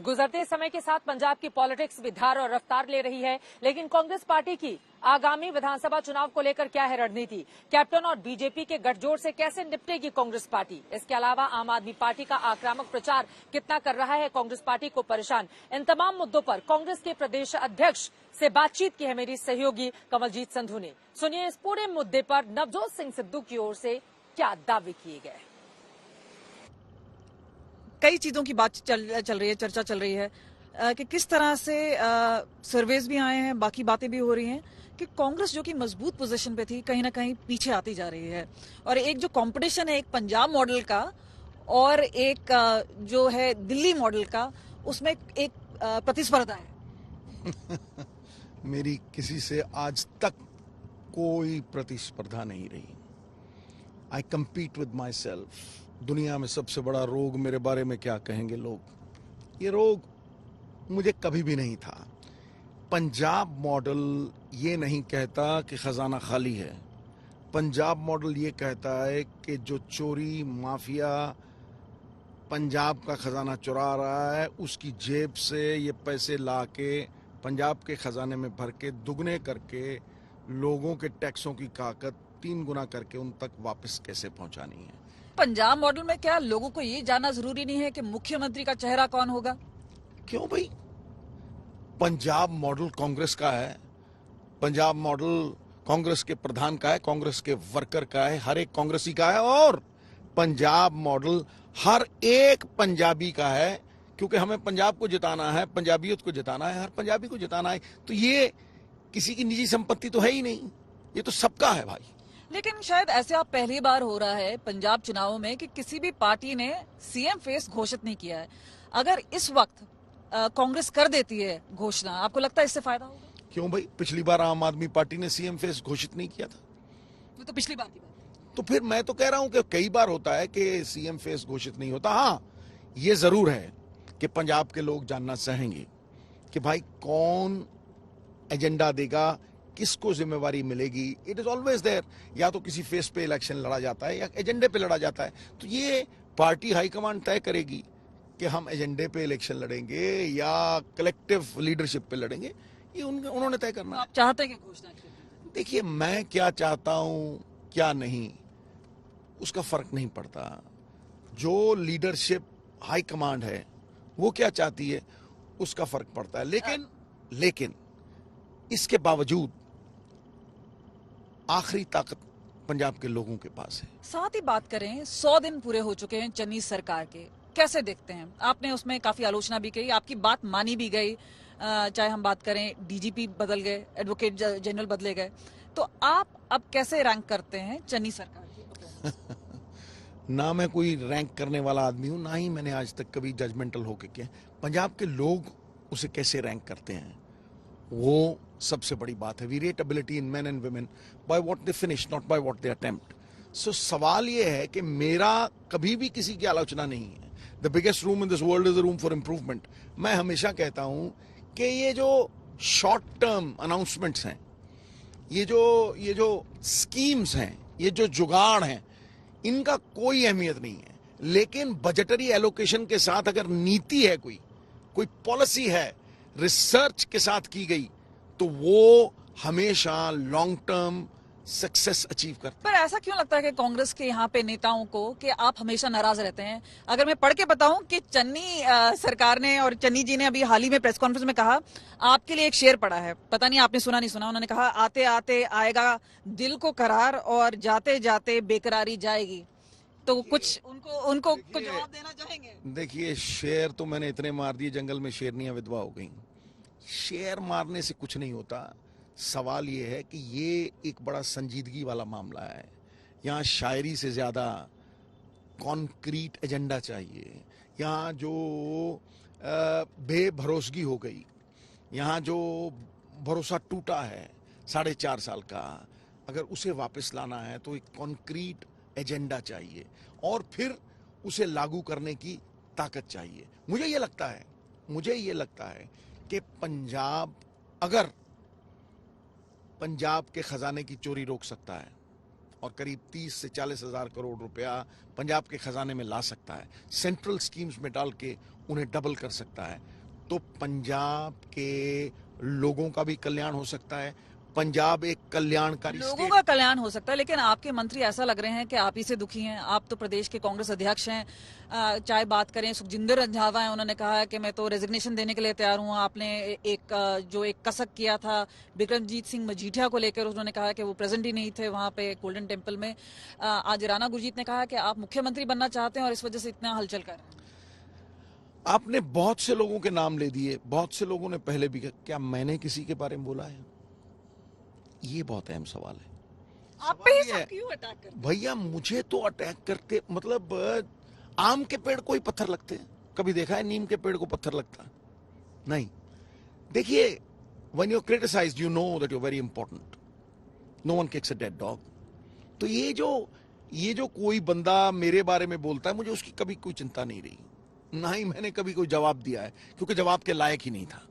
गुजरते समय के साथ पंजाब की पॉलिटिक्स भी धार और रफ्तार ले रही है, लेकिन कांग्रेस पार्टी की आगामी विधानसभा चुनाव को लेकर क्या है रणनीति? कैप्टन और बीजेपी के गठजोड़ से कैसे निपटेगी कांग्रेस पार्टी? इसके अलावा आम आदमी पार्टी का आक्रामक प्रचार कितना कर रहा है कांग्रेस पार्टी को परेशान? इन तमाम मुद्दों पर कांग्रेस के प्रदेश अध्यक्ष से बातचीत की है मेरी सहयोगी कमलजीत संधू ने। सुनिए इस पूरे मुद्दे पर नवजोत सिंह सिद्धू की ओर से क्या दावे किए गए। कई चीजों की बात चल रही है, चर्चा चल रही है कि किस तरह से सर्वेज भी आए हैं, बाकी बातें भी हो रही हैं कि कांग्रेस जो कि मजबूत पोजीशन पे थी कहीं ना कहीं पीछे आती जा रही है। और एक जो कंपटीशन है एक पंजाब मॉडल का और एक जो है दिल्ली मॉडल का, उसमें एक प्रतिस्पर्धा है। मेरी किसी से आज तक कोई प्रतिस्पर्धा नहीं रही। आई कम्पीट विद माई सेल्फ। दुनिया में सबसे बड़ा रोग मेरे बारे में क्या कहेंगे लोग, ये रोग मुझे कभी भी नहीं था। पंजाब मॉडल ये नहीं कहता कि खजाना खाली है। पंजाब मॉडल ये कहता है कि जो चोरी माफिया पंजाब का खजाना चुरा रहा है उसकी जेब से ये पैसे ला के पंजाब के खजाने में भर के दुगने करके लोगों के टैक्सों की ताकत 3 गुना करके उन तक वापस कैसे पहुंचानी है। पंजाब मॉडल में क्या लोगों को ये जानना जरूरी नहीं है कि मुख्यमंत्री का चेहरा कौन होगा? क्यों भाई, पंजाब मॉडल कांग्रेस का है। पंजाब मॉडल कांग्रेस के प्रधान का है, कांग्रेस के वर्कर का है, हर एक कांग्रेसी का है। और पंजाब मॉडल हर एक पंजाबी का है, क्योंकि हमें पंजाब को जिताना है, पंजाबियत को जिताना है, हर पंजाबी को जिताना है। तो ये किसी की निजी संपत्ति तो है ही नहीं, ये तो सबका है भाई। लेकिन शायद ऐसे आप पहली बार हो रहा है पंजाब चुनावों में कि किसी भी पार्टी ने सीएम फेस घोषित नहीं किया है। अगर इस वक्त कांग्रेस कर देती है घोषणा, आपको लगता है इससे फायदा होगा? क्यों भाई, पिछली बार आम आदमी पार्टी ने सीएम फेस घोषित नहीं किया था। वो तो पिछली बार की बात। तो फिर मैं तो कह रहा हूं कि कई बार होता है कि सीएम फेस घोषित नहीं होता। हाँ, ये जरूर है कि पंजाब के लोग जानना चाहेंगे कि भाई कौन एजेंडा देगा, किसको जिम्मेवारी मिलेगी। इट इज ऑलवेज देयर, या तो किसी फेस पे इलेक्शन लड़ा जाता है या एजेंडे पे लड़ा जाता है। तो ये पार्टी हाईकमांड तय करेगी कि हम एजेंडे पे इलेक्शन लड़ेंगे या कलेक्टिव लीडरशिप पे लड़ेंगे। ये उन्होंने तय करना है। आप चाहते हैं कि घोषणा करें? देखिए, मैं क्या चाहता हूं क्या नहीं उसका फर्क नहीं पड़ता। जो लीडरशिप हाईकमांड है वो क्या चाहती है उसका फर्क पड़ता है। लेकिन इसके बावजूद आखिरी ताकत पंजाब के लोगों के पास है। साथ ही बात करें, 100 दिन पूरे हो चुके हैं चन्नी सरकार के, कैसे देखते हैं? आपने उसमें काफी आलोचना भी की, आपकी बात मानी भी गई। चाहे हम बात करें डीजीपी बदल गए, एडवोकेट जनरल बदले गए, तो आप अब कैसे रैंक करते हैं चन्नी सरकार की? ना मैं कोई रैंक करने वाला आदमी हूं, ना ही मैंने आज तक कभी जजमेंटल होके किया। पंजाब के लोग उसे कैसे रैंक करते हैं वो सबसे बड़ी बात है। We rate ability in men and women by what they finish, not by what they attempt. So सवाल ये है कि मेरा कभी भी किसी की आलोचना नहीं है। The biggest room in this world is the room for improvement. मैं हमेशा कहता हूं कि ये जो शॉर्ट टर्म अनाउंसमेंट्स हैं, ये जो स्कीम्स हैं, ये जो जुगाड़ हैं, इनका कोई अहमियत नहीं है। लेकिन बजटरी एलोकेशन के साथ अगर नीति है, कोई पॉलिसी है रिसर्च के साथ की गई, तो वो हमेशा लॉन्ग टर्म सक्सेस अचीव करता है। पर ऐसा क्यों लगता है कि कांग्रेस के यहाँ पे नेताओं को कि आप हमेशा नाराज रहते हैं? अगर मैं पढ़ के बताऊं कि चन्नी सरकार ने और चन्नी जी ने अभी हाल ही में प्रेस कॉन्फ्रेंस में कहा, आपके लिए एक शेर पढ़ा है, पता नहीं आपने सुना नहीं सुना। उन्होंने कहा, आते आते आएगा दिल को करार और जाते जाते बेकरारी जाएगी। तो कुछ उनको कुछ जवाब देना चाहेंगे? देखिए, शेर तो मैंने इतने मार दिए, जंगल में शेरनियां विधवा हो गई। शेर मारने से कुछ नहीं होता। सवाल ये है कि ये एक बड़ा संजीदगी वाला मामला है। यहाँ शायरी से ज्यादा कॉन्क्रीट एजेंडा चाहिए। यहाँ जो बेभरोसगी हो गई, यहाँ जो भरोसा टूटा है 4.5 साल का, अगर उसे वापस लाना है तो एक कॉन्क्रीट एजेंडा चाहिए और फिर उसे लागू करने की ताकत चाहिए। मुझे ये लगता है कि पंजाब अगर पंजाब के खजाने की चोरी रोक सकता है और करीब 30 से 40 हजार करोड़ रुपया पंजाब के खजाने में ला सकता है, सेंट्रल स्कीम्स में डाल के उन्हें डबल कर सकता है, तो पंजाब के लोगों का भी कल्याण हो सकता है। पंजाब एक कल्याणकारी लोगों स्टेट। का कल्याण हो सकता है, लेकिन आपके मंत्री ऐसा लग रहे हैं कि आप ही से दुखी हैं। आप तो प्रदेश के कांग्रेस अध्यक्ष हैं। चाहे बात करें सुखजिंदर रंधावा है, उन्होंने कहा है कि मैं तो रेजिग्नेशन देने के लिए तैयार हूं। आपने जो एक कसक किया था बिक्रमजीत सिंह मजीठिया को लेकर, उन्होंने कहा कि वो प्रेजेंट ही नहीं थे वहां पे गोल्डन टेम्पल में। आज राणा गुरजीत ने कहा कि आप मुख्यमंत्री बनना चाहते हैं और इस वजह से इतना हलचल कर रहे हैं। आपने बहुत से लोगों के नाम ले दिए, बहुत से लोगों ने पहले भी कहा, क्या मैंने किसी के बारे में बोला है? ये बहुत अहम सवाल है। आप पे ही सवाल ये है, सब क्यों अटैक करते हैं? भैया मुझे तो अटैक करके मतलब आम के पेड़ को ही पत्थर लगते हैं। कभी देखा है नीम के पेड़ को पत्थर लगता? नहीं। देखिए, when you're criticized you know that you're very important. No one kicks a dead dog. तो ये जो कोई बंदा मेरे बारे में बोलता है, मुझे उसकी कभी कोई चिंता नहीं रही, ना ही मैंने कभी कोई जवाब दिया है, क्योंकि जवाब के लायक ही नहीं था।